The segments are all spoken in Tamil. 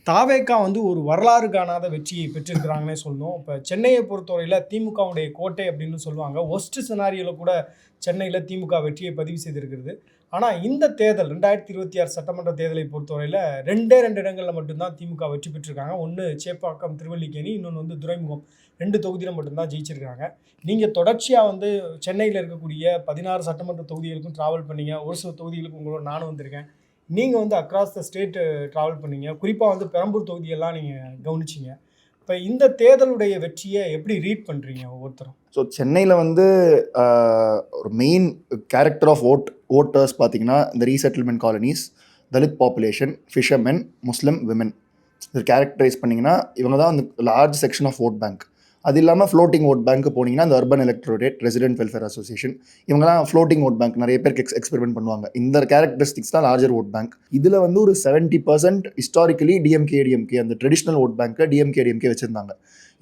தாவேகா வந்து ஒரு வரலாறு காணாத வெற்றியை பெற்றிருக்கிறாங்கன்னே சொல்லணும். இப்போ சென்னையை பொறுத்தவரையில் திமுகவுடைய கோட்டை அப்படின்னு சொல்லுவாங்க. ஒஸ்ட் சினாரியோவில் கூட சென்னையில் திமுக வெற்றியை பதிவு செய்திருக்கிறது. ஆனால் இந்த தேர்தல் 2026 சட்டமன்ற தேர்தலை பொறுத்தவரையில் ரெண்டு இடங்களில் மட்டும்தான் திமுக வெற்றி பெற்றிருக்காங்க. ஒன்று சேப்பாக்கம் திருவல்லிக்கேணி, இன்னொன்று வந்து துறைமுகம். 2 தொகுதியில் மட்டும்தான் ஜெயிச்சிருக்காங்க. நீங்கள் தொடர்ச்சியாக வந்து சென்னையில் இருக்கக்கூடிய 16 சட்டமன்ற தொகுதிகளுக்கும் ட்ராவல் பண்ணீங்க. ஒரு சில தொகுதிகளுக்கு உங்களோட நானும் வந்திருக்கேன். நீங்கள் வந்து அக்ராஸ் த ஸ்டேட் ட்ராவல் பண்ணீங்க. குறிப்பாக வந்து பெரம்பூர் தொகுதியெல்லாம் நீங்கள் கவனிச்சிங்க. இப்போ இந்த தேர்தலுடைய வெற்றியை எப்படி ரீட் பண்ணுறீங்க ஒவ்வொருத்தரும்? ஸோ சென்னையில் வந்து ஒரு மெயின் கேரக்டர் ஆஃப் ஓட்டர்ஸ் பார்த்தீங்கன்னா இந்த resettlement colonies, Dalit population, fishermen, Muslim women. இது கேரக்டரைஸ் பண்ணிங்கன்னா இவங்க தான் அந்த large section of vote bank. அது இல்லாமல் ஃப்ளோட்டிங் ஓட் பேங்க் போனீங்கன்னா அந்த urban electorate, resident welfare association, இவங்கலாம் ஃப்ளோட்டிங் ஓட் பேங்க் நிறைய பேருக்கு எக்ஸ்பெரிமெண்ட் பண்ணுவாங்க. இந்த கேரக்டரிஸ்டிக்ஸ் தான் லார்ஜர் ஓட் பேங்க். இதில் வந்து ஒரு 70% ஹிஸ்டாரிக்கலி டிஎம்கே அந்த ட்ரெடிஷ்னல் ஓட் பேங்க்கை டிஎம்கே வச்சுருந்தாங்க.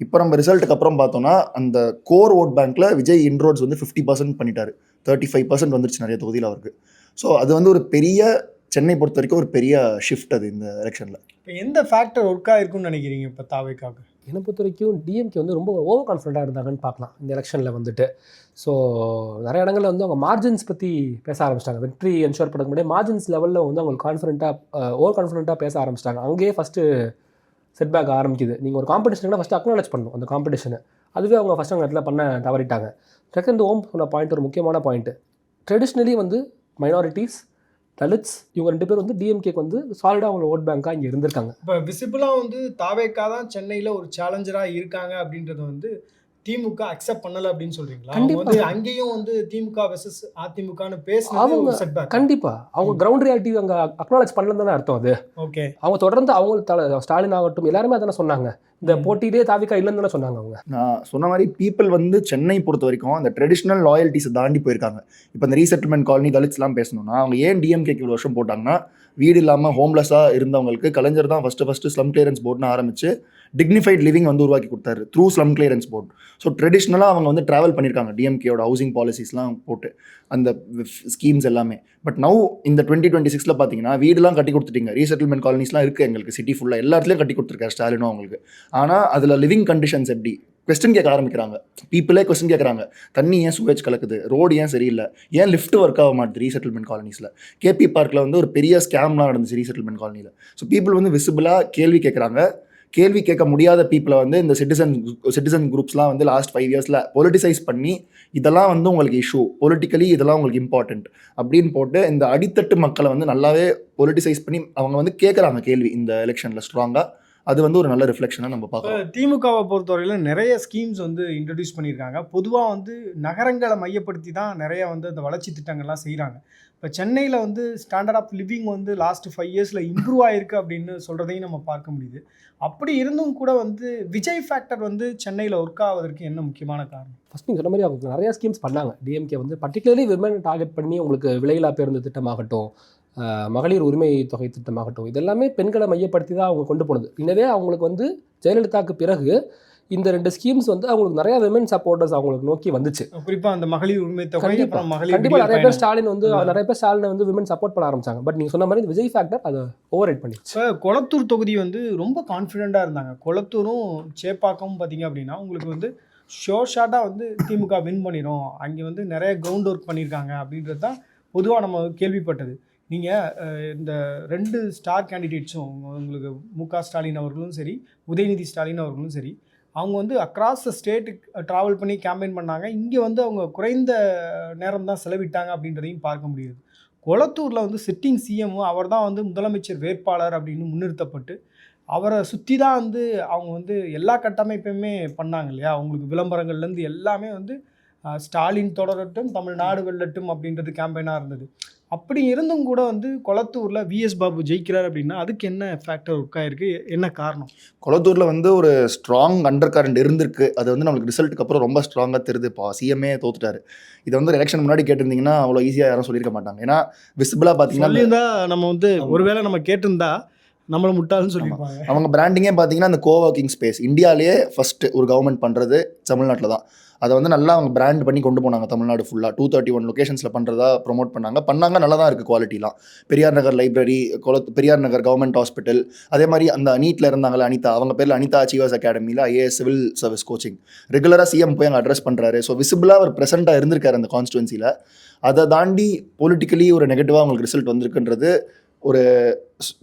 இப்போ நம்ம ரிசல்ட்டுக்கு அப்புறம் பார்த்தோன்னா அந்த கோர் ஓட் பேங்க்கில் விஜய் இன்ரோட்ஸ் வந்து 50% பண்ணிட்டாரு. 35% வந்துருச்சு நிறைய தொகுதியில் அவருக்கு. ஸோ அது வந்து ஒரு பெரிய சென்னை பொறுத்த வரைக்கும் ஒரு பெரிய ஷிஃப்ட் அது இந்த எலெக்ஷனில். இப்போ எந்த ஃபேக்டர் ஒர்க்காக இருக்குன்னு நினைக்கிறீங்க இப்போ தாவேக்காக? என்னை பொறுத்த வரைக்கும் டிஎம்கே வந்து ரொம்ப ஓவர் கான்ஃபிடண்ட்டாக இருந்தாங்கன்னு பார்க்கலாம் இந்த எலெக்ஷனில் வந்துட்டு. ஸோ நிறைய இடங்களில் வந்து அவங்க மார்ஜின்ஸ் பற்றி பேச ஆரம்பிச்சிட்டாங்க. வெற்றி என்ஷோர் பண்ண முடியாது மார்ஜின்ஸ் லெவலில் வந்து அவங்க ஓவர் கான்ஃபிடண்ட்டாக பேச ஆரம்பிச்சிட்டாங்க. அங்கேயே ஃபஸ்ட்டு செட்பேக் ஆரம்பிக்குது. நீங்கள் ஒரு காம்படிஷன்னா ஃபஸ்ட்டு அக்னாலேஜ் பண்ணணும் அந்த காம்படிஷனை. அதுவே அவங்க ஃபஸ்ட் அவங்க இடத்துல பண்ண தவறிட்டாங்க. செகண்ட் ஓம் சொன்ன பாயிண்ட் ஒரு முக்கியமான பாயிண்ட்டு. ட்ரெடிஷ்னலி வந்து மைனாரிட்டிஸ், தலித்ஸ், இவங்க 2 பேர் வந்து டிஎம்கேக்கு வந்து சாலிடாக அவங்க ஓட் பேங்காக இங்கே இருந்திருக்காங்க. இப்போ விசிபிளாக வந்து தாவேக்கா தான் சென்னையில் ஒரு சேலஞ்சராக இருக்காங்க அப்படின்றது வந்து திமுக அக்செப்ட் பண்ணலை அப்படின்னு சொல்றீங்களா? வந்து அங்கேயும் வந்து திமுக வெர்சஸ் அதிமுகன்னு பேசுறது கண்டிப்பாக அவங்க கிரவுண்ட் ரியாலிட்டி அங்கே அக்னாலேஜ் பண்ணலன்னு தானே அர்த்தம் அது. ஓகே, அவங்க தொடர்ந்து அவங்க ஸ்டாலின் ஆகட்டும் எல்லாருமே அதானே சொன்னாங்க. இந்த போட்டியிலே தாவேக்கா இல்லைன்னு தானே சொன்னாங்க. அவங்க நான் சொன்ன மாதிரி பீப்புள் வந்து சென்னை பொறுத்த வரைக்கும் அந்த ட்ரெடிஷ்னல் லாயல்ட்டிஸை தாண்டி போயிருக்காங்க. இப்போ இந்த ரீசெட்டில்மெண்ட் காலனி தலித்ஸ்லாம் பேசணும்னா அவங்க ஏன் டிஎம்கேக்கு இவ்வளோ வருஷம் போட்டாங்கன்னா, வீடு இல்லாமல் ஹோம்லெஸ்ஸாக இருந்தவங்களுக்கு கலைஞர் தான் ஃபஸ்ட்டு ஸ்லம் கிளியரன்ஸ் போர்டுன்னு ஆரம்பித்து டிக்னிஃபைட் லிவிங் வந்து உருவாக்கி கொடுத்தாரு through slum clearance board. So ட்ரெடிஷ்னலாக அவங்க வந்து ட்ராவல் பண்ணியிருக்காங்க டிஎம்கேயோட ஹவுசிங் பாலிசிஸ்லாம் போட்டு அந்த ஸ்கீம்ஸ் எல்லாமே. பட் நவ் இந்த 2026 பார்த்தீங்கன்னா வீடுலாம் கட்டி கொடுத்துட்டீங்க. ரீசெட்டில்மெண்ட் காலனிஸ்லாம் இருக்குது எங்களுக்கு சிட்டி ஃபுல்லாக எல்லாத்துலேயும் கட்டி கொடுத்துருக்காரு ஸ்டாலினும் அவங்களுக்கு. ஆனால் அதில் லிவிங் கண்டிஷன்ஸ் எப்படி கொஸ்டின் கேட்க ஆரம்பிக்கிறாங்க. பீப்புளே கொஸ்டின் கேட்குறாங்க. தண்ணி ஏன் சூவேஜ் கலக்குது, ரோடு ஏன் சரியில்லை, ஏன் லிஃப்ட் ஒர்க் ஆக மாட்டுது ரீசெட்டில்மெண்ட் காலனிஸில். கேபி பார்க்கில் வந்து ஒரு பெரிய ஸ்கேம்லாம் நடந்துச்சு ரீசெட்டில்மெண்ட் காலனியில். ஸோ பீப்புள் வந்து விசிபிளாக கேள்வி கேட்குறாங்க. கேள்வி கேட்க முடியாத பீப்புளை வந்து இந்த சிட்டிசன் குரூப்ஸ்லாம் வந்து லாஸ்ட் 5 இயர்ஸில் பொலிட்டிசைஸ் பண்ணி இதெல்லாம் வந்து உங்களுக்கு இஷ்யூ, பொலிட்டிக்கலி இதெல்லாம் உங்களுக்கு இம்பார்ட்டண்ட் அப்படின்னு போட்டு இந்த அடித்தட்டு மக்களை வந்து நல்லாவே பொலிட்டிசைஸ் பண்ணி அவங்க வந்து கேட்குறாங்க கேள்வி இந்த எலெக்ஷனில் ஸ்ட்ராங்காக. அது வந்து ஒரு நல்ல ரிஃப்ளெக்ஷனாக நம்ம பார்க்கலாம். திமுகவை பொறுத்தவரையில் நிறைய ஸ்கீம்ஸ் வந்து இன்ட்ரடியூஸ் பண்ணியிருக்காங்க. பொதுவாக வந்து நகரங்களை மையப்படுத்தி தான் நிறைய வந்து அந்த வளர்ச்சி திட்டங்கள்லாம் செய்கிறாங்க. இப்போ சென்னையில் வந்து ஸ்டாண்டர்ட் ஆஃப் லிவிங் வந்து லாஸ்ட் 5 இயர்ஸில் இம்ப்ரூவ் ஆகிருக்கு அப்படின்னு சொல்கிறதையும் நம்ம பார்க்க முடியுது. அப்படி இருந்தும் கூட வந்து விஜய் ஃபேக்டர் வந்து சென்னையில் ஒர்க் ஆவதற்கு என்ன முக்கியமான காரணம்? ஃபஸ்ட் நீங்கள் சொன்ன மாதிரி அவங்க நிறையா ஸ்கீம்ஸ் பண்ணாங்க. டிஎம்கே வந்து பர்டிகுலர்லி விமன் டார்கெட் பண்ணி உங்களுக்கு விலையில்லா பேருந்து திட்டமாகட்டும், மகளிர் உரிமை தொகை திட்டமாகட்டும், இதெல்லாமே பெண்களை மையப்படுத்தி தான் அவங்க கொண்டு போனது. எனவே அவங்களுக்கு வந்து ஜெயலலிதாவுக்கு பிறகு இந்த 2 ஸ்கீம்ஸ் வந்து அவங்களுக்கு நிறைய விமன் சப்போர்ட்டர்ஸ் அவங்களுக்கு நோக்கி வந்துச்சு. குறிப்பாக அந்த மகளிர் உரிமை தொகை, கண்டிப்பாக நிறைய பேர் ஸ்டாலின் வந்து விமன் சப்போர்ட் பண்ண ஆரம்பிச்சாங்க. பட் நீங்கள் சொன்ன மாதிரி இந்த விஜய் ஃபேக்டர் அதை ஓவர் ரைட் பண்ணிடுச்சு. இப்போ கொளத்தூர் தொகுதி வந்து ரொம்ப கான்ஃபிடென்ட்டாக இருந்தாங்க. கொளத்தூரும் சேப்பாக்கமும் பார்த்தீங்க அப்படின்னா உங்களுக்கு வந்து ஷார்ட்டாக வந்து திமுக வின் பண்ணிடும், அங்கே வந்து நிறைய கிரவுண்ட் ஒர்க் பண்ணியிருக்காங்க அப்படின்றது தான் பொதுவாக நம்ம கேள்விப்பட்டது. நீங்கள் இந்த 2 ஸ்டார் கேண்டிடேட்ஸும் உங்களுக்கு முக ஸ்டாலின் அவர்களும் சரி, உதயநிதி ஸ்டாலின் அவர்களும் சரி, அவங்க வந்து அக்ராஸ் த ஸ்டேட்டுக்கு ட்ராவல் பண்ணி கேம்பெயின் பண்ணாங்க. இங்கே வந்து அவங்க குறைந்த நேரம் தான் செலவிட்டாங்க அப்படின்றதையும் பார்க்க முடியுது. கொளத்தூரில் வந்து சிட்டிங் சிஎம் அவர் தான் வந்து முதலமைச்சர் வேட்பாளர் அப்படின்னு முன்னிறுத்தப்பட்டு அவரை சுற்றி தான் வந்து அவங்க வந்து எல்லா கட்டமைப்புமே பண்ணாங்க இல்லையா? அவங்களுக்கு விளம்பரங்கள்லேருந்து எல்லாமே வந்து ஸ்டாலின் தொடரட்டும், தமிழ்நாடு வெல்லட்டும் அப்படின்றது கேம்பெயினாக இருந்தது. அப்படி இருந்தும் கூட வந்து கொளத்தூரில் விஎஸ் பாபு ஜெயிக்கிறார் அப்படின்னா அதுக்கு என்ன ஃபேக்டர் ஒர்க் ஆகிருக்கு, என்ன காரணம்? கொளத்தூரில் வந்து ஒரு ஸ்ட்ராங் அண்டர் கரண்ட் இருந்திருக்கு. அது வந்து நம்மளுக்கு ரிசல்ட்டுக்கு அப்புறம் ரொம்ப ஸ்ட்ராங்காக தெரியுது. இப்போ சிஎம்ஏ தோத்துட்டாரு. இதை வந்து எலெக்ஷன் முன்னாடி கேட்டிருந்தீங்கன்னா அவ்வளோ ஈஸியாக யாரும் சொல்லியிருக்க மாட்டாங்க. ஏன்னா விசிபிளாக பார்த்தீங்கன்னா நம்ம வந்து ஒருவேளை நம்ம கேட்டிருந்தா நம்மள முட்டாள்னு சொல்லியிருப்பாங்க. அவங்க பிராண்டிங்கே பார்த்தீங்கன்னா அந்த கோவர்க்கிங் ஸ்பேஸ் இந்தியாவிலேயே ஃபஸ்ட்டு ஒரு கவர்மெண்ட் பண்ணுறது தமிழ்நாட்டில் தான். அதை வந்து நல்லா அவங்க பிராண்ட் பண்ணி கொண்டு போனாங்க தமிழ்நாடு ஃபுல்லாக. 231 லொக்கேஷன்ஸில் பண்ணுறதா ப்ரொமோட் பண்ணாங்க. நல்லா தான் இருக்குது குவாலிட்டிலாம். Periyar Nagar library, Periyar Nagar government hospital, அதே மாதிரி அந்த நீட்டில் இருந்தாங்களே அனிதா, அவங்க பேரில் அனிதா அச்சீவர்ஸ் அகாடமியில் ஐஏஎஸ் சிவில் சர்வீஸ் கோச்சிங் ரெகுலராக சிஎம் போய் அங்கே அட்ரஸ் பண்ணுறாரு. ஸோ விசிபிளாக அவர் ப்ரெசென்ட்டாக இருந்திருக்காரு அந்த கான்ஸ்டுவன்சியில். அதை தாண்டி பொலிட்டிக்கலி ஒரு நெகட்டிவாக அவங்களுக்கு ரிசல்ட் வந்திருக்குன்றது ஒரு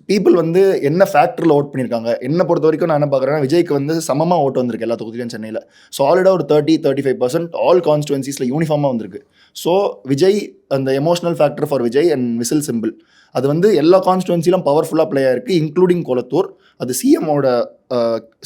பீப்புள் வந்து என்ன ஃபேக்டரில் ஓட் பண்ணியிருக்காங்க. என்னை பொறுத்த வரைக்கும் நான் என்ன பார்க்குறேன்னா, விஜய்க்கு வந்து சமமாக ஓட்டு வந்திருக்கு எல்லா தொகுதியிலும் சென்னையில். சாலிடாக ஒரு 30-35% ஆல் கான்ஸ்டுவன்சிஸில் யூனிஃபார்மாக வந்திருக்கு. ஸோ விஜய் அந்த emotional factor for Vijay and whistle simple அது வந்து எல்லா கான்ஸ்டுவன்சிலும் பவர்ஃபுல்லாக ப்ளே ஆயிருக்கு, இன்க்ளூடிங் கொளத்தூர். அது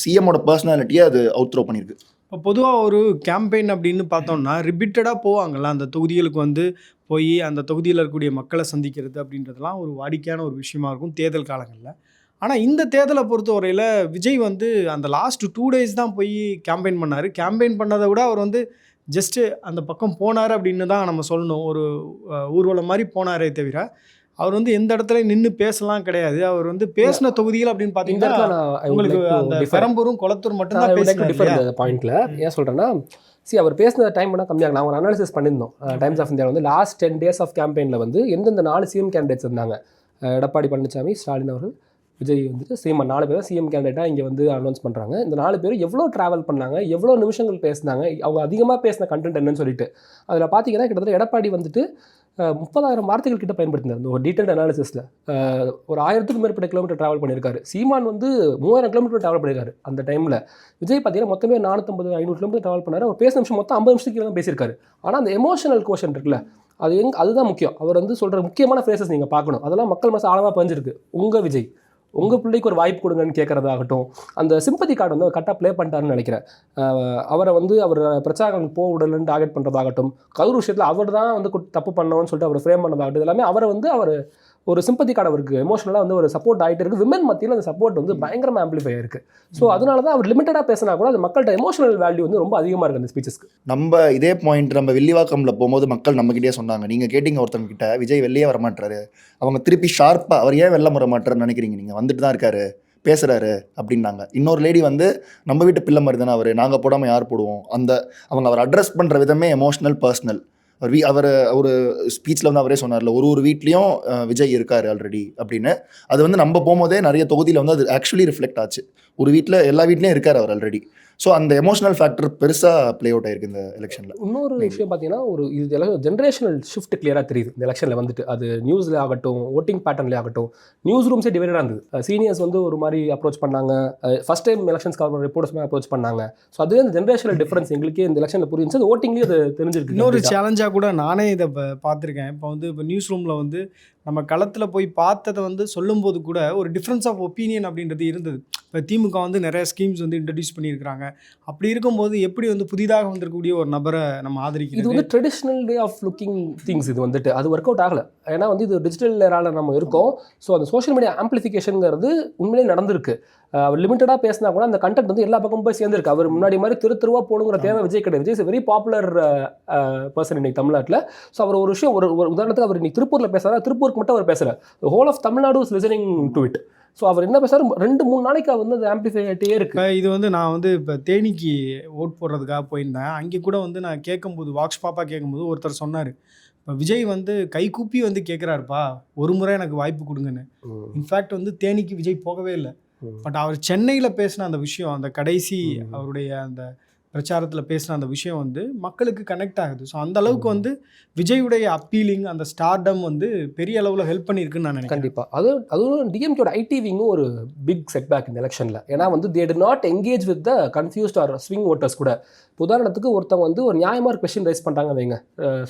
சிஎம்மோட பர்சனாலிட்டியை அது அவுட் த்ரோ பண்ணியிருக்கு. இப்போ பொதுவாக ஒரு கேம்பெயின் அப்படின்னு பார்த்தோம்னா ரிப்பீட்டடாக போவாங்கள்ல அந்த தொகுதிகளுக்கு வந்து போய் அந்த தொகுதியில் இருக்கக்கூடிய மக்களை சந்திக்கிறது அப்படின்றதுலாம் ஒரு வாடிக்கையான ஒரு விஷயமா இருக்கும் தேர்தல் காலங்களில். ஆனால் இந்த தேர்தலை பொறுத்தவரையில் விஜய் வந்து அந்த லாஸ்ட் 2 days தான் போய் கேம்பெயின் பண்ணார். கேம்பெயின் பண்ணதை விட அவர் வந்து ஜஸ்ட்டு அந்த பக்கம் போனார் அப்படின்னு தான் நம்ம சொல்லணும். ஒரு ஊர்வலம் மாதிரி போனாரே தவிர அவர் வந்து எந்த இடத்துல நின்று பேசலாம் கிடையாது. அவர் வந்து பேசின தொகுதிகள் அப்படின்னு பார்த்தீங்கன்னா உங்களுக்கு அந்த பெரம்பூரும் கொளத்தூர் மட்டும்தான் பேசினார். பாயிண்ட்ல ஏன் சொல்றேன்னா, அவர் பேசின டைம் கூட கம்மியாக நாங்கள் ஒரு அனாலிசிஸ் பண்ணியிருந்தோம். டைம்ஸ் ஆஃப் இந்தியா வந்து லாஸ்ட் 10 days ஆஃப் கேம்பெயினில் வந்து எந்தெந்த 4 சிஎம் கேண்டிடேட்ஸ் இருந்தாங்க. எடப்பாடி பழனிசாமி, ஸ்டாலின் அவர்கள், விஜய் வந்துட்டு சிஎம் 4 பேரும் சிஎம் கேண்டிடேட்டாக இங்கே வந்து அனௌன்ஸ் பண்ணுறாங்க. இந்த 4 பேரும் எவ்வளோ ட்ராவல் பண்ணாங்க, எவ்வளோ நிமிஷங்கள் பேசினாங்க, அவங்க அதிகமாக பேசின கண்டென்ட் என்னன்னு சொல்லிட்டு அதில் பார்த்தீங்கன்னா கிட்டத்தட்ட எடப்பாடி வந்துட்டு 30,000 வார்த்தைகள் கிட்ட பயன்படுத்தினார். இந்த ஒரு டீட்டெயில் அனாலிசிஸில் ஒரு 1000க்கும் மேற்பட்ட கிலோமீட்டர் ட்ராவல் பண்ணியிருக்காரு. சீமான் வந்து 3000 கிலோமீட்டர் ட்ராவல் பண்ணியிருக்காரு அந்த டைமில். விஜய் பார்த்தீங்கன்னா மொத்தமே 450-500 கிலோமீட்டர் ட்ராவல் பண்ணார். அவர் பேசின நிமிஷம் மொத்தம் 50 நிமிஷத்துக்கு தான் பேசியிருக்காரு. ஆனால் அந்த எமோஷனல் கோஷன் இருக்குல்ல, அதுதான் முக்கியம். அவர் வந்து சொல்கிற முக்கியமான ஃப்ரேசஸ் நீங்கள் பார்க்கணும். அதெல்லாம் மக்கள் மனசு ஆழமாக பதிஞ்சிருக்கு. உங்கள் விஜய் உங்கள் பிள்ளைக்கு ஒரு வாய்ப்பு கொடுங்கன்னு கேட்குறதாகட்டும், அந்த சிம்பத்தி கார்டு வந்து அவர் கரெக்டாக ப்ளே பண்ணிட்டாருன்னு நினைக்கிறேன். அவரை வந்து அவர் பிரச்சாரங்களுக்கு போக விடலன்னு டார்கெட் பண்ணுறதாகட்டும், கரூர் விஷயத்தில் அவர் தான் வந்து தப்பு பண்ணணும்னு சொல்லிட்டு அவர் ஃப்ரேம் பண்ணதாகட்டும், எல்லாமே அவரை வந்து அவர் ஒரு சிம்பத்தி கார்டு அவருக்கு எமோஷனலாக வந்து ஒரு சப்போர்ட் ஆகிட்டு இருக்குது. விமன் மத்தியில் அந்த சப்போர்ட் வந்து பயங்கரமாக ஆம்பிளிஃபை இருக்குது. ஸோ அதனால தான் அவர் லிமிட்டடாக பேசினா கூட அது மக்கள்கிட்ட எமோஷனல் வேல்யூ வந்து ரொம்ப அதிகமாக இருக்குது அந்த ஸ்பீச்சஸ்க்கு. நம்ம இதே பாயிண்ட் நம்ம வில்லிவாக்கம்ல போகும்போது மக்கள் நம்மகிட்டே சொன்னாங்க, நீங்கள் கேட்டிங்க ஒருத்தவங்க கிட்ட விஜய் வெளியே வரமாட்டாரு, அவங்க திருப்பி ஷார்ப்பாக அவர் ஏன் வெளில வர மாட்டாருன்னு நினைக்கிறீங்க, நீங்கள் வந்துட்டு தான் இருக்காரு பேசுகிறாரு அப்படின்னாங்க. இன்னொரு லேடி வந்து நம்ம வீட்டு பிள்ளை மாதிரி தானே அவர், நாங்கள் போடாமல் யார் போடுவோம், அவங்க அவர் அட்ரஸ் பண்ணுற விதமே எமோஷ்னல் பர்சனல். அவர் ஒரு ஸ்பீச்சில் வந்து அவரே சொன்னார்ல, ஒரு வீட்லேயும் விஜய் இருக்கார் ஆல்ரெடி அப்படின்னு. அது வந்து நம்ம போகும்போதே நிறைய தொகுதியில் வந்து அது ஆக்சுவலி ரிஃப்ளெக்ட் ஆச்சு. ஒரு வீட்டில் எல்லா வீட்லேயும் இருக்கார் அவர் ஆல்ரெடி. ஸோ அந்த எமோஷனல் ஃபேக்டர் பெருசாக ப்ளே அவுட் ஆயிருக்கு இந்த எலெக்ஷனில். இன்னொரு விஷயம் பார்த்தீங்கன்னா, ஒரு இது ஜென்ரேஷனல் ஷிஃப்ட் கிளியராக தெரியுது இந்த எலெக்ஷனில் வந்துட்டு. அது நியூஸில் ஆகட்டும், ஓட்டிங் பேட்டர்ன்லேயே ஆகட்டும், நியூஸ் ரூம்ஸே டிவைடாக இருந்தது. சீனியர்ஸ் வந்து ஒரு மாதிரி அப்ரோச் பண்ணாங்க, first time elections cover reports மாதிரி அப்ரோச் பண்ணாங்க. ஸோ அதுவே அந்த ஜென்ரேஷனல் டிஃபரன்ஸ் எங்களுக்கே இந்த எலெக்ஷனில் புரிஞ்சு, அது ஓட்டிங்லேயே அது தெரிஞ்சிருக்கு. இன்னொரு சேலஞ்சாக கூட நானே இதை பார்த்துருக்கேன். இப்போ நியூஸ் ரூமில் வந்து நம்ம களத்தில் போய் பார்த்ததை வந்து சொல்லும்போது கூட ஒரு டிஃப்ரென்ஸ் ஆஃப் ஒப்பீனியன் அப்படின்றது இருந்தது. இப்போ திமுக வந்து நிறைய ஸ்கீம்ஸ் வந்து இன்ட்ரடியூஸ் பண்ணியிருக்கிறாங்க. அப்படி இருக்கும்போது எப்படி வந்து புதிதாக வந்திருக்கக்கூடிய ஒரு நபரை நம்ம ஆதரிக்கிறது? இது வந்து traditional way of looking things. இது வந்துட்டு அது ஒர்க் அவுட் ஆகலை. ஏன்னா வந்து இது டிஜிட்டல் ஏரால நம்ம இருக்கோம். ஸோ அந்த சோஷியல் மீடியா ஆம்பிளிஃபிகேஷனுங்கிறது உண்மையிலே நடந்திருக்கு. அவர் லிமிட்டடாக பேசினா கூட அந்த கண்டென்ட் வந்து எல்லா பக்கமும் போய் சேர்ந்துருக்கு. அவர் முன்னாடி மாதிரி திருவா போகணுங்கிற தேவை விஜய் கிடையாது. Vijay is very popular person இன்னைக்கு தமிழ்நாட்டில். ஸோ அவர் ஒரு விஷயம் ஒரு உதாரணத்துக்கு அவர் இன்னைக்கு திருப்பூரில் பேசுகிறார், திருப்பூருக்கு மட்டும் அவர் பேசுகிறார். Whole of Tamil Nadu is listening to it. So அவர் என்ன பேசுகிறார், 2-3 நாளைக்கு வந்து அது ஆம்பிளிஃபை ஆகிட்டே இருக்குது. இது வந்து நான் வந்து இப்போ தேனிக்கு ஓட் போடுறதுக்காக போயிருந்தேன். அங்கே கூட வந்து நான் கேட்கும்போது, வாக்ஸ் பாப்பா கேட்கும்போது ஒருத்தர் சொன்னார், இப்போ விஜய் வந்து கைகூப்பி வந்து கேட்குறாருப்பா, ஒரு முறை எனக்கு வாய்ப்பு கொடுங்கன்னு. இன்ஃபேக்ட் வந்து தேனிக்கு விஜய் போகவே இல்லை. பட் அவர் சென்னையில் பேசின அந்த விஷயம், அந்த கடைசி அவருடைய அந்த பிரச்சாரத்தில் பேசின அந்த விஷயம் வந்து மக்களுக்கு கனெக்ட் ஆகுது. ஸோ அந்த அளவுக்கு வந்து விஜயுடைய அப்பீலிங், அந்த ஸ்டார்டம் வந்து பெரிய அளவில் ஹெல்ப் பண்ணியிருக்குன்னு நான் நினைக்கிறேன். கண்டிப்பாக. அதுவும் டிஎம்கேயோட ஐடிவிங்கும் ஒரு பிக் செட்பேக் இந்த எலெக்ஷனில். ஏன்னா வந்து they did not engage with the confused or swing voters கூட. உதாரணத்துக்கு ஒருத்தவங்க வந்து ஒரு நியாயமாக கொஸ்டின் ரைஸ் பண்ணுறாங்க வைங்க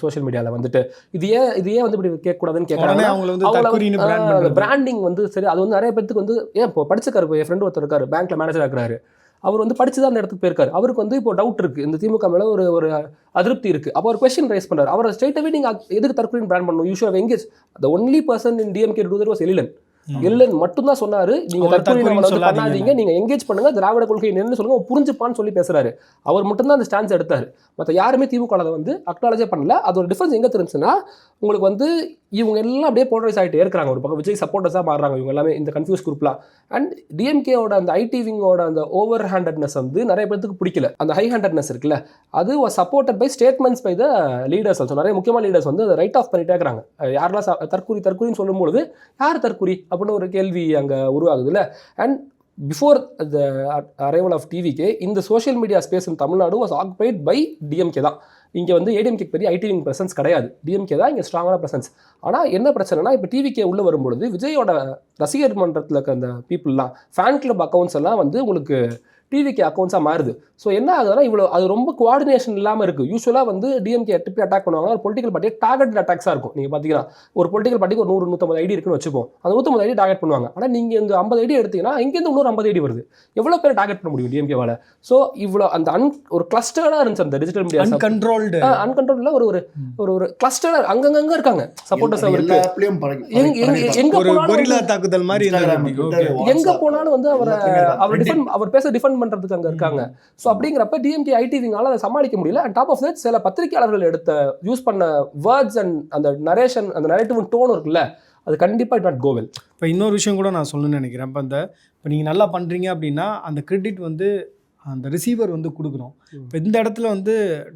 சோஷியல் மீடியாவில் வந்துட்டு, இது ஏன் வந்து இப்படி கேட்கக்கூடாதுன்னு கேட்குறாங்க. அவங்க பிராண்டிங் வந்து சரி, அது வந்து நிறைய பேருக்கு வந்து ஏன் இப்போ படிச்சுக்காரு. என் ஃப்ரெண்டு ஒருத்தர் இருக்காரு, பேங்க்கில் மேனேஜராக இருக்கிறாரு. அவர் வந்து படிச்சு தான் அந்த இடத்துக்கு போயிருக்காரு. அவருக்கு வந்து இப்போ டவுட் இருக்குது, இந்த திமுக மேலே ஒரு அதிருப்தி இருக்குது. அப்போ ஒரு கொஸ்டின் ரைஸ் பண்ணுறாரு. அவரை ஸ்ட்ரெயிட்டாகவே நீங்கள் எதுக்கு தற்கொலை பிராண்ட் பண்ணணும், you should have engage. The only person in DMK to that was Ezhilan. Ezhilan மட்டும்தான் சொன்னார், நீங்கள் தற்கொலை பண்ணாதீங்க, நீங்கள் என்கேஜ் பண்ணுங்க, திராவிட கொள்கை என்னன்னு சொல்லுங்க, புரிஞ்சுப்பான்னு சொல்லி பேசுறாரு. அவர் மட்டும்தான் அந்த ஸ்டான்ஸ் எடுத்தார். மற்ற யாருமே திமுக வந்து அக்னாலஜே பண்ணல. அது ஒரு டிஃபரன்ஸ் எங்கே தெரிஞ்சுன்னா, உங்களுக்கு வந்து இவங்க எல்லாம் அப்படியே போலரைஸ் ஆகிட்டே இருக்கிறாங்க. ஒரு பக்கம் விஜய் சப்போர்ட்டர்ஸாக மாறுறாங்க இவங்க எல்லாமே, இந்த கன்ஃபியூஸ் குரூப்லாம். அண்ட் டிஎம்கேவோட அந்த ஐடி விங்கோட அந்த ஓவர் ஹேண்டட்னஸ் வந்து நிறைய பேருக்கு பிடிக்கல. அந்த ஹை ஹேண்டட்னஸ் இருக்குல்ல, அது supported by statements by the leaders also. நிறைய முக்கியமான லீடர்ஸ் வந்து அதை ரைட் ஆஃப் பண்ணிட்டே இருக்கிறாங்க. யாரெல்லாம் தற்கூரின்னு சொல்லும்போது யார் தற்கூரி அப்படின்னு ஒரு கேள்வி அங்கே உருவாகுதுல்ல. And before the arrival of TVK இந்த social media space in Tamil Nadu was occupied by DMK தான். இங்கே வந்து ஏடிஎம்கே பெரிய ஐடி விங் ப்ரெசன்ஸ் கிடையாது, டிஎம்கே தான் இங்கே ஸ்ட்ராங்கான ப்ரெசன்ஸ். ஆனால் என்ன பிரச்சனைனா, இப்போ டிவிகே உள்ளே வரும்பொழுது விஜயோட ரசிகர் மன்றத்தில் இருக்க அந்த பீப்புளெலாம், ஃபேன் கிளப் அக்கௌண்ட்ஸ் எல்லாம் வந்து உங்களுக்கு டிவிகே அக்கௌண்ட்ஸாக மாறுது. ஸோ என்ன ஆகுதுன்னா, இவ்வளோ அது ரொம்ப கோஆர்டினேஷன் இல்லாமல் இருக்குது. யூஸ்வலாக வந்து டிஎம்கே எப்படி அட்டாக் பண்ணுவாங்க, ஒரு பொலிட்டிக்கல் பார்ட்டியை டார்கெட் அட்டாக்ஸாக இருக்கும். நீங்கள் பார்த்தீங்கன்னா ஒரு பொலிட்டிக்கல் பார்ட்டிக்கு ஒரு 100-150 ஐடி இருக்குன்னு வச்சுப்போம், அந்த 150 ஐடி டார்கெட் பண்ணுவாங்க. ஆனால் நீங்கள் இந்த 50 ஐடி எடுத்தீங்கன்னா இங்கேருந்து இன்னொரு 50 ஐடி வருது. எவ்வளோ பேர் டார்கெட் பண்ண முடியும் டிஎம்கேவால்? ஸோ இவ்வளோ அந்த ஒரு கிளஸ்டராக இருந்துச்சு அந்த டிஜிட்டல் மீடியா. அன்கண்ட்ரோல்டில் ஒரு ஒரு கிளஸ்டராக அங்கங்கே இருக்காங்க சப்போர்ட்டர்ஸ். அவருக்கு எங்கே போனாலும் வந்து அவர் பேச டிஃபெண்ட் பண்ணுறதுக்கு அங்கே இருக்காங்க. ஸோ அப்படிங்கிறப்ப டிஎம்கே ஐடி விங்கால அதை சமாளிக்க முடியல. அண்ட் டாப் ஆஃப் தட் சில பத்திரிகையாளர்கள் யூஸ் பண்ண வேர்ட்ஸ் அண்ட் அந்த நரேஷன், அந்த நரேட்டிவ் டோன் இருக்குல்ல, அது கண்டிப்பாக இட் நாட் கோ வெல். இப்போ இன்னொரு விஷயம் கூட நான் சொல்லணும்னு நினைக்கிறேன். இப்போ நீங்கள் நல்லா பண்ணுறீங்க அப்படின்னா அந்த கிரெடிட் வந்து அந்த ரிசீவர் வந்து கொடுக்குறோம். இப்போ இந்த இடத்துல வந்து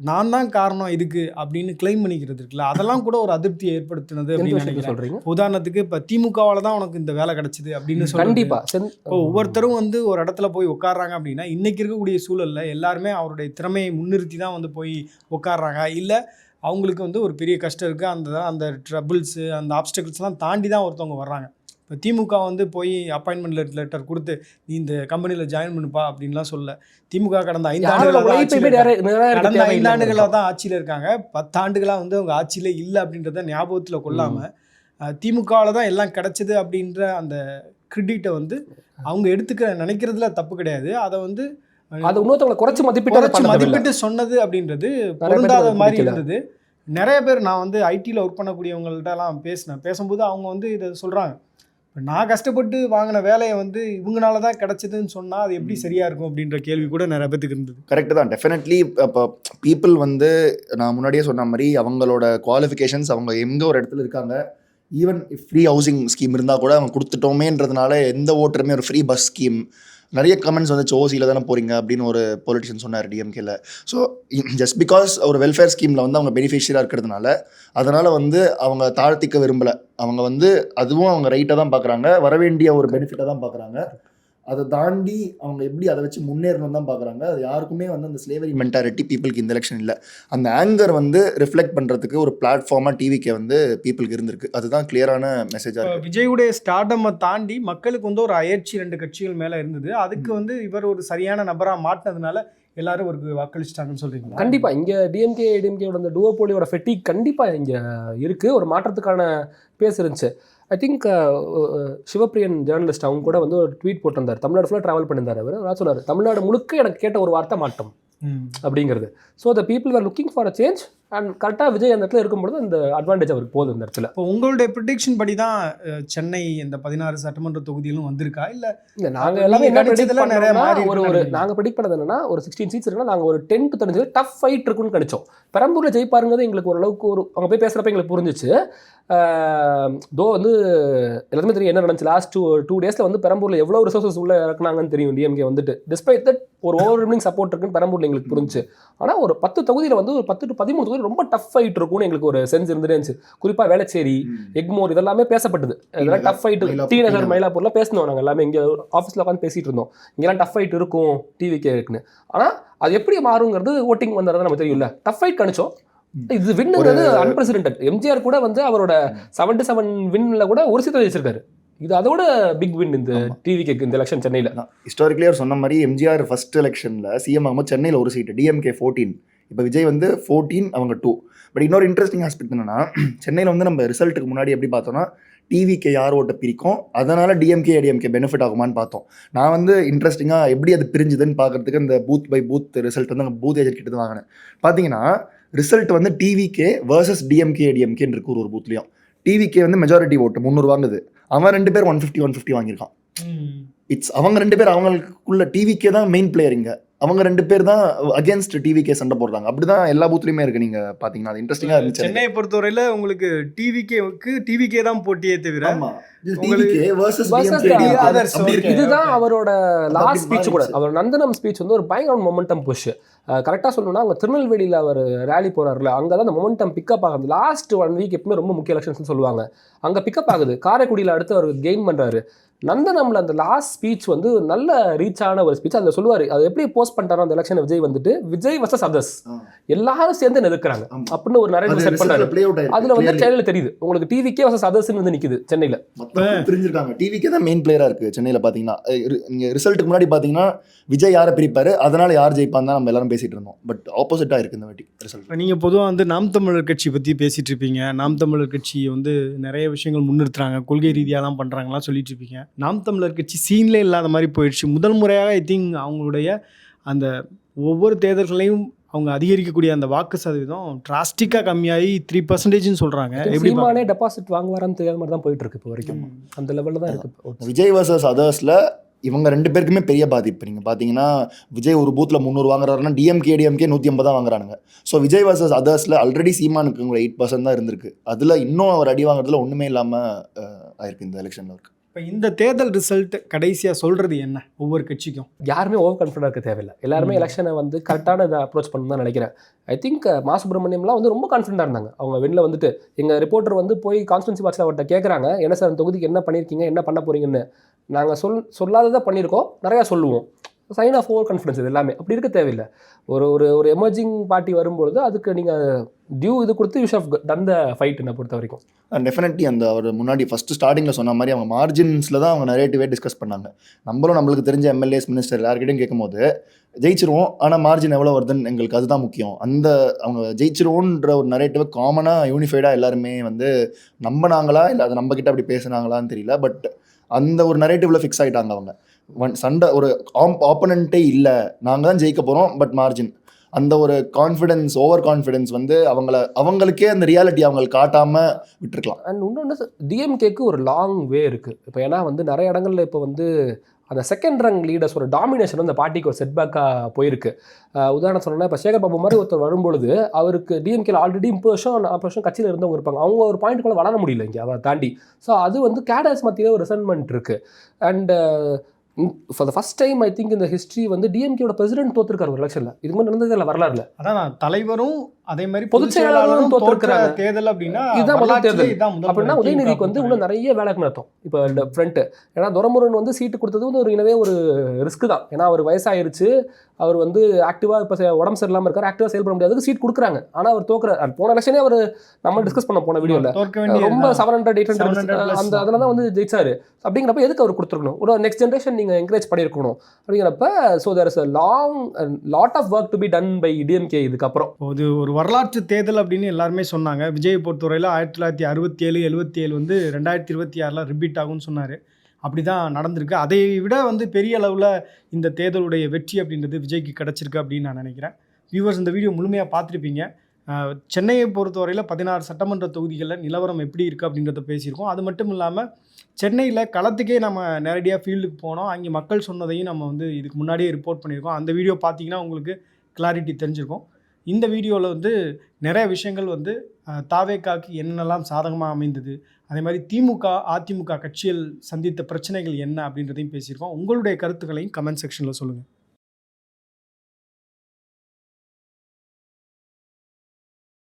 நான் தான் காரணம் இதுக்கு அப்படின்னு கிளைம் பண்ணிக்கிறது இருக்குல்ல, அதெல்லாம் கூட ஒரு அதிருப்தியை ஏற்படுத்தினது அப்படின்னு சொல்கிறீங்க. உதாரணத்துக்கு இப்போ திமுகவால் தான் உனக்கு இந்த வேலை கிடைச்சிது அப்படின்னு சொல்லி, கண்டிப்பாக இப்போ ஒவ்வொருத்தரும் வந்து ஒரு இடத்துல போய் உட்காடுறாங்க அப்படின்னா இன்றைக்கி இருக்கக்கூடிய சூழலில் எல்லாருமே அவருடைய திறமையை முன்னிறுத்தி தான் வந்து போய் உட்காடுறாங்க. இல்லை அவங்களுக்கு வந்து ஒரு பெரிய கஷ்டம் இருக்குது, அந்த ட்ரபிள்ஸு அந்த ஆப்ஸ்டக்கிள்ஸ்லாம் தாண்டி தான் ஒருத்தவங்க வர்றாங்க. இப்போ திமுக வந்து போய் அப்பாயின்மெண்ட் லெட்டர் கொடுத்து நீ இந்த கம்பெனியில் ஜாயின் பண்ணுப்பா அப்படின்லாம் சொல்ல. திமுக கடந்த 5 ஆண்டுகளாக தான் ஆட்சியில் இருக்காங்க. 10 ஆண்டுகளாக வந்து அவங்க ஆட்சியிலே இல்லை அப்படின்றத ஞாபகத்தில் கொள்ளாமல் திமுகவில் தான் எல்லாம் கிடைச்சது அப்படின்ற அந்த கிரெடிட்டை வந்து அவங்க நினைக்கிறதுல தப்பு கிடையாது. அதை வந்து அதை இன்னொருத்தவங்களை குறைச்சி மதிப்பிட்டு சொன்னது அப்படின்றது பொருந்தாத மாதிரி இருந்தது. நிறைய பேர் நான் வந்து ஐடியில் ஒர்க் பண்ணக்கூடியவங்கள்ட்டலாம் பேசும்போது அவங்க வந்து இதை சொல்கிறாங்க, நான் கஷ்டப்பட்டு வாங்கின வேலையை வந்து இவங்களால தான் கிடச்சிதுன்னு சொன்னால் அது எப்படி சரியாக இருக்கும் அப்படின்ற கேள்வி கூட நிறைய பேத்துக்கு இருந்தது. கரெக்டு தான், டெஃபினெட்லி. இப்போ பீப்புள் வந்து நான் முன்னாடியே சொன்ன மாதிரி அவங்களோட குவாலிஃபிகேஷன்ஸ், அவங்க எங்கே ஒரு இடத்துல இருக்காங்க, ஈவன் ஃப்ரீ ஹவுசிங் ஸ்கீம் இருந்தால் கூட அவங்க கொடுத்துட்டோமேன்றதுனால எந்த ஓட்டருமே ஒரு ஃப்ரீ பஸ் ஸ்கீம், நிறைய கமெண்ட்ஸ் வந்து ஓசியில் தானே போகிறீங்க அப்படின்னு ஒரு பொலிட்டிஷியன் சொன்னார் டிஎம்கேல. ஸோ ஜஸ்ட் பிகாஸ் ஒரு வெல்ஃபேர் ஸ்கீமில் வந்து அவங்க பெனிஃபிஷியராக இருக்கிறதுனால அதனால் வந்து அவங்க தாழ்த்திக்க விரும்பலை. அவங்க வந்து அதுவும் அவங்க ரைட்டாக தான் பார்க்குறாங்க, வரவேண்டிய ஒரு பெனிஃபிட்டாக தான் பார்க்குறாங்க. அதை தாண்டி அவங்க எப்படி அதை வச்சு முன்னேறணும் தான் பார்க்குறாங்க. அது யாருக்குமே வந்து அந்த ஸ்லேவரி மென்டாலிட்டி பீப்புளுக்கு இந்த எலெக்ஷன் இல்லை. அந்த ஆங்கர் வந்து ரிஃப்ளெக்ட் பண்ணுறதுக்கு ஒரு பிளாட்ஃபார்மாக டிவிக்கே வந்து பீப்புளுக்கு இருந்திருக்கு. அதுதான் கிளியரான மெசேஜாக இருக்குது. விஜயுடைய ஸ்டார்டமை தாண்டி மக்களுக்கு வந்து ஒரு அயற்சி 2 கட்சிகள் மேலே இருந்தது. அதுக்கு வந்து இவர் ஒரு சரியான நபராக மாட்டினதுனால எல்லாரும் ஒரு வாக்களிச்சிட்டாங்கன்னு சொல்கிறீங்க. கண்டிப்பாக இங்கே டிஎம்கேயோட அந்த டுவோபோலியோட ஃபெட்டிக் கண்டிப்பாக இங்கே இருக்குது. ஒரு மாற்றத்துக்கான பேஸ் இருந்துச்சு. ஐ திங்க் சிவப்பிரியன் ஜேர்னலிஸ்ட் அவங்க கூட வந்து ஒரு ட்வீட் போட்டிருந்தார். தமிழ்நாடு ஃபுல்லாக ட்ராவல் பண்ணியிருந்தார். அவர் அதான் சொன்னார், தமிழ்நாடு முழுக்க எனக்கு கேட்ட ஒரு வார்த்தை மாற்றம் அப்படிங்கிறது. So the people are looking for a change. And கரெக்டாக விஜய் அந்த இடத்துல இருக்கும்போது அந்த அட்வான்டேஜ் அவருக்கு போகுது இந்த இடத்துல. இப்போ உங்களுடைய ப்ரிடிக்ஷன் படி தான் சென்னை இந்த 16 சட்டமன்ற தொகுதியிலும் வந்திருக்கா? இல்லை நாங்கள் எல்லாமே என்ன ப்ரெடிக்ட் பண்ணோம்னா, நாங்கள் ப்ரெடிக்ட் பண்ணது என்னன்னா, ஒரு 16 சீட்ஸ் இருக்குன்னா நாங்கள் ஒரு 10 to 13 டஃப் ஃபைட் இருக்குன்னு கணிச்சோம். பெரம்பூரில் ஜெயிப்பாருங்கிறது எங்களுக்கு ஓரளவுக்கு அவங்க போய் பேசுகிறப்ப எங்களுக்கு புரிஞ்சிச்சு. தோ வந்து எல்லாருமே தெரியும் என்ன நடந்துச்சு. லாஸ்ட் 2 டேஸில் வந்து பெரம்பூரில் எவ்வளோ ரிசோர்ஸஸ் உள்ளே இறக்குனாங்கன்னு தெரியும் டிஎம்கே வந்துட்டு. டிஸ்பைட் தட் ஒரு ஓவர்வெல்மிங் சப்போர்ட் இருக்குன்னு பெரம்பூரில் எங்களுக்கு புரிஞ்சு. ஆனால் ஒரு 10 தொகுதியில் வந்து ஒரு 10 to 13 தொகுதி ரொம்ப டஃப் ஃபைட் இருக்கும்னு எங்களுக்கு ஒரு சென்ஸ் இருந்துட்டே இருந்துச்சு. குறிப்பாக வேளச்சேரி, எக்மோர் இதெல்லாமே பேசப்பட்டது. இதெல்லாம் டஃப் ஃபைட். டி நகர், மயிலாப்பூர்லாம் பேசணும். நாங்கள் எல்லாமே இங்கே ஆஃபீஸில் உட்காந்து பேசிகிட்டு இருந்தோம், இங்கெல்லாம் டஃப் ஃபைட் இருக்கும் டிவிக்கே இருக்குன்னு. ஆனால் அது எப்படி மாறுங்கிறது ஓட்டிங் வந்தது நமக்கு தெரியும்ல. டஃப் ஃபைட் கணிச்சோம். இது வின்னுங்கிறது அன்பிரசிடென்டட். எம்ஜிஆர் கூட வந்து அவரோட 77 வின்ல கூட ஒரு சீட் ஜெயிச்சிருக்காரு. இது அதோட பிக் வின் இந்த டிவிக்கு இந்த எலெக்ஷன் சென்னையில். ஹிஸ்டாரிக்கலி அவர் சொன்ன மாதிரி எம்ஜிஆர் ஃபர்ஸ்ட் எலெக்ஷனில் சிஎம் ஆகும்போது சென்னையில் ஒரு சீட்டு, டிஎம்கே 14, இப்போ விஜய் வந்து 14, அவங்க 2. பட் இன்னொரு இன்ட்ரெஸ்டிங் ஆஸ்பெக்ட் என்னன்னா, சென்னையில் வந்து நம்ம ரிசல்ட்டுக்கு முன்னாடி எப்படி பார்த்தோம்னா டிவிக்கு யார் ஓட்ட பிரிக்கும், அதனால் டிஎம்கே பெனிஃபிட் ஆகுமான்னு பார்த்தோம். நான் வந்து இன்ட்ரெஸ்டிங்காக எப்படி அது பிரிஞ்சுதுன்னு பார்க்குறதுக்கு இந்த பூத் பை பூத் ரிசல்ட் வந்து அங்கே பூத் ஏஜென்ட் கிட்ட வாங்கினேன். பார்த்தீங்கன்னா ரிசல்ட் வந்து டிவிகே வர்சஸ் டிஎம்கேன்னு இருக்கு ஒரு பூத்லையும். டிவிக்கே வந்து மெஜாரிட்டி ஓட்டு 300 வாங்குது, அவன் 2 பேர் 150 வாங்கியிருக்கான். இட்ஸ் அவங்க 2 பேர் அவங்களுக்குள்ள டிவிக்கே தான் மெயின் பிளேயர் இங்கே. அவங்க 2 பேர் தான் அகேன்ஸ்ட் டிவிகே சண்டை போடுறாங்க. அப்படிதான் எல்லா பூத்லயுமே இருக்கு. நீங்க பாத்தீங்கன்னா அது இன்ட்ரெஸ்டிங்கா இருந்துச்சு. சென்னையை பொறுத்தவரையில உங்களுக்கு டிவிகே தான் போட்டியே தவிர ஆமா, உங்களுக்கு TVK versus versus DMK the others. அப்படி இருக்கு. இதுதான் அவரோட அப்படி லாஸ்ட் ஸ்பீச் கூட. மாறிடுச்சு. அவர் நந்தனம் ஸ்பீச் வந்து ஒரு பயங்கர மொமெண்டம் புஷ். கரெக்டாக சொல்லணும்னா அவங்க திருநெல்வேலியில் அவர் ரேலி போகிறாருல, அங்கே தான் அந்த மொமெண்டம் பிக்கப் ஆகுது. லாஸ்ட் 1 வீக் எப்பவுமே ரொம்ப முக்கிய எலெக்ஷன்ஸ்னு சொல்லுவாங்க, அங்கே பிக்கப் ஆகுது. காரைக்குடியில் அடுத்து அவர் கெயின் பண்ணுறாரு. நந்தனம்ல அந்த லாஸ்ட் ஸ்பீச் வந்து நல்ல ரீச் ஆன ஒரு ஸ்பீச். அதில் சொல்லுவார், அது எப்படி போஸ்ட் பண்ணிட்டாரோ அந்த எலெக்ஷன் விஜய் வந்துட்டு விஜய் வர்சஸ் அதர்ஸ் எல்லாரும் சேர்ந்து நெருக்கிறாங்க ஆமா. அப்படின்னு ஒரு நிறைய செட் பண்ணாரு. play out ஆயிருக்கு. அதில் வந்து Clearly. ட்ரெயிலில் தெரியுது உங்களுக்கு டிவிக்கே வர்சஸ் அதர்ஸ்னு வந்து நிற்குது சென்னையில். மொத்தம் பிரிஞ்சிருக்காங்க. டிவிக்கே தான் மெயின் பிளேயரா இருக்கு சென்னையில பாத்தீங்கன்னா. நீங்க ரிசல்ட்டுக்கு முன்னாடி பாத்தீங்கன்னா விஜய் யாரை பிரிப்பாரு, அதனால யார் ஜெயிப்பான்னு தான் நம்ம எல்லாரும் பேசிட்டு இருந்தோம். பட் ஆப்போசிட்டா இருக்கு இந்த வாட்டி ரிசல்ட். நீங்கள் பொதுவாக வந்து நாம் தமிழர் கட்சி பற்றி பேசிகிட்டு இருப்பீங்க. நாம் தமிழர் கட்சி வந்து நிறைய விஷயங்கள் முன்னிறுத்துறாங்க, கொள்கை ரீதியாலாம் பண்ணுறாங்கலாம் சொல்லிட்டு இருப்பீங்க. நாம் தமிழர் கட்சி சீன்லே இல்லாத மாதிரி போயிடுச்சு. முதல் முறையாக ஐ திங்க் அவங்களுடைய அந்த ஒவ்வொரு தேர்தல்களையும் அவங்க அதிகரிக்கக்கூடிய அந்த வாக்கு சதவீதம் டிராஸ்டிக்காக கம்மியாகி 3% சொல்கிறாங்க. எப்படி சீமானே டெபாசிட் வாங்குவாரான்னு தெரியாத மாதிரி தான் போயிட்டு இருக்கு இப்போ வரைக்கும். அந்த லெவலில் தான் இருக்கு. விஜய் வர்சஸ் அதர்ஸ்ல இவங்க 2 பேருக்குமே பெரிய பாதிப்பு. நீங்கள் பார்த்தீங்கன்னா விஜய் ஒரு பூத்தில் 300 வாங்குறாருன்னா டிஎம்கே 150 தான் வாங்குறானுங்க. ஸோ விஜய் வர்சஸ் அதர்ஸில் ஆல்ரெடி சீமானுக்கு உங்களை 8% தான் இருந்திருக்கு. அதில் இன்னும் அவர் அடி வாங்குறதுல ஒன்றுமே இல்லாமல் ஆயிருக்கு இந்த எலெக்ஷனில் இருக்கு. இப்போ இந்த தேர்தல் ரிசல்ட் கடைசியாக சொல்கிறது என்ன ஒவ்வொரு கட்சிக்கும்? யாருமே ஓவர் கான்ஃபிடண்டாக இருக்க தேவையில்லை. எல்லாருமே எலெக்ஷனை வந்து கரெக்டான இதை அப்ரோச் பண்ணணும் தான் நினைக்கிறேன். ஐ திங்க் மா சுப்பிரமணியம்லாம் வந்து ரொம்ப கான்ஃபிடண்டாக இருந்தாங்க. அவங்க வெளில வந்துட்டு எங்கள் ரிப்போர்ட்டர் வந்து போய் கான்ஸ்டிடன்சி பாக்ஸில் அவர்கிட்ட கேட்குறாங்க, என்ன சார் அந்த தொகுதிக்கு என்ன பண்ணியிருக்கீங்க, என்ன பண்ண போகிறீங்கன்னு. நாங்கள் சொல்லாததாக பண்ணியிருக்கோம், நிறையா சொல்லுவோம். Sign of overconfidence. இது எல்லாமே அப்படி இருக்க தேவையில்லை. ஒரு எமர்ஜிங் பார்ட்டி வரும்பொழுது அதுக்கு நீங்கள் டியூ இது கொடுத்து you show done the fight என்னை பொறுத்த வரைக்கும். டெஃபினெட்லி அந்த அவர் முன்னாடி ஃபஸ்ட்டு ஸ்டார்டிங்கில் சொன்ன மாதிரி அவங்க மார்ஜின்ஸில் தான் அவங்க நரேட்டிவே டிஸ்கஸ் பண்ணாங்க. நம்மளுக்கு தெரிஞ்ச எம்எல்ஏஸ் மினிஸ்டர் எல்லாருக்கிட்டையும் கேட்கும்போது ஜெயிச்சிருவோம், ஆனால் மார்ஜின் எவ்வளோ வருதுன்னு எங்களுக்கு அதுதான் முக்கியம். அந்த அவங்க ஜெயிச்சிருவோன்ற ஒரு நரேட்டிவை காமனாக யூனிஃபைடாக எல்லாருமே வந்து நம்பினாங்களா இல்லை அது நம்மக்கிட்ட அப்படி பேசுனாங்களான்னு தெரியல. பட் அந்த ஒரு நரேட்டிவில் ஃபிக்ஸ் ஆகிட்டாங்க அவங்க. சண்டை ஒரு ஆப்பனண்ட்டே இல்லை, நாங்கள் தான் ஜெயிக்க போகிறோம், பட் மார்ஜின் அந்த ஒரு கான்ஃபிடென்ஸ், ஓவர் கான்ஃபிடென்ஸ் வந்து அவங்களுக்கே அந்த ரியாலிட்டி அவங்களுக்கு காட்டாமல் விட்டுருக்கலாம். அண்ட் இன்னொன்று டிஎம்கேக்கு ஒரு லாங் வே இருக்குது இப்போ. ஏன்னா வந்து நிறைய இடங்கள்ல இப்போ வந்து அந்த செகண்ட் ரங் லீடர்ஸ் ஒரு டாமினேஷன் அந்த பார்ட்டிக்கு ஒரு செட்பேக்காக போயிருக்கு. உதாரணம் சொன்னோன்னா இப்போ சேகர் பாபு மாதிரி ஒருத்தர் வரும்பொழுது அவருக்கு டிஎம்கேல ஆல்ரெடி 30 வருஷம் 40 வருஷம் கட்சியில் இருந்தவங்க இருப்பாங்க. அவங்க ஒரு பாயிண்ட்டுக்குள்ள வளர முடியல இங்கே அதை தாண்டி. ஸோ அது வந்து கேடர்ஸ் மத்தியில் ஒரு ரெசன்மெண்ட் இருக்குது. And for the first time I think இந்த ஹிஸ்ட்ரி வந்து டிஎம்கேயோட பிரசிடென்ட் தோத்துருக்காரு ஒரு எலெக்ஷனில். இது மாதிரி நடந்தது இல்லை வரலாறுல. அதான் தலைவரும் அதே மாதிரி பொதுச் செயலாளரும் தோத்துருக்காங்க. தேர்தல் அப்படின்னா இதுதான் முதல் தேர்தல். இதான் முதல் அப்படின்னா முறை உதயநிதிக்கு வந்து இன்னும் நிறைய வேலைக்கு அர்த்தம் இப்போ இந்த ஃப்ரண்ட்டு. ஏன்னா துரைமுருகன் வந்து சீட்டு கொடுத்தது வந்து ஒரு இனவே ஒரு ரிஸ்க் தான். ஏன்னா அவர் வயசாயிருச்சு, அவர் வந்து ஆக்டிவாக இப்போ உடம்பு சரியில்லாமல் இருக்கார், ஆக்டிவாக செயல்பட முடியாதுக்கு சீட் கொடுக்குறாங்க. ஆனால் அவர் தோக்குறாரு. போன எலெக்ஷனே அவர் நம்ம டிஸ்கஸ் பண்ண போன வீடியோவில் தோற்க வேண்டிய ரொம்ப 700 800 அந்த அதில் தான் வந்து ஜெயிச்சாரு. அப்படிங்கிறப்ப எதுக்கு அவர் கொடுத்துருக்கணும்? ஒரு நெக்ஸ்ட் ஜென்ரேஷன் நீங்கள் என்கரேஜ் பண்ணியிருக்கணும் அப்படிங்கிறப்ப. So there is a lot of work to be done by DMK இதுக்கப்புறம். இது ஒரு வரலாற்று தேர்தல் அப்படின்னு எல்லாருமே சொன்னாங்க. விஜய் பொறுத்தவரையில் 1967 77 வந்து 2026 ரிப்பீட் ஆகும்னு சொன்னார். அப்படி தான் நடந்திருக்கு. அதை விட வந்து பெரிய அளவில் இந்த தேர்தலுடைய வெற்றி அப்படின்றது விஜய்க்கு கிடச்சிருக்கு அப்படின்னு நான் நினைக்கிறேன். வியூவர்ஸ் இந்த வீடியோ முழுமையாக பார்த்துருப்பீங்க. சென்னையை பொறுத்தவரையில் 16 சட்டமன்ற தொகுதிகளில் நிலவரம் எப்படி இருக்குது அப்படின்றத பேசியிருக்கோம். அது மட்டும் இல்லாமல் சென்னையில் களத்துக்கே நம்ம நேரடியாக ஃபீல்டுக்கு போனோம். அங்கே மக்கள் சொன்னதையும் நம்ம வந்து இதுக்கு முன்னாடியே ரிப்போர்ட் பண்ணியிருக்கோம். அந்த வீடியோ பார்த்தீங்கன்னா உங்களுக்கு கிளாரிட்டி தெரிஞ்சிருக்கும். இந்த வீடியோவில் வந்து நிறைய விஷயங்கள் வந்து தாவேக்காக்கு என்னென்னலாம் சாதகமாக அமைந்தது, அதே மாதிரி திமுக அதிமுக கட்சிகள் சந்தித்த பிரச்சனைகள் என்ன அப்படின்றதையும் பேசியிருக்கோம். உங்களுடைய கருத்துக்களையும் கமெண்ட் செக்ஷனில் சொல்லுங்கள்.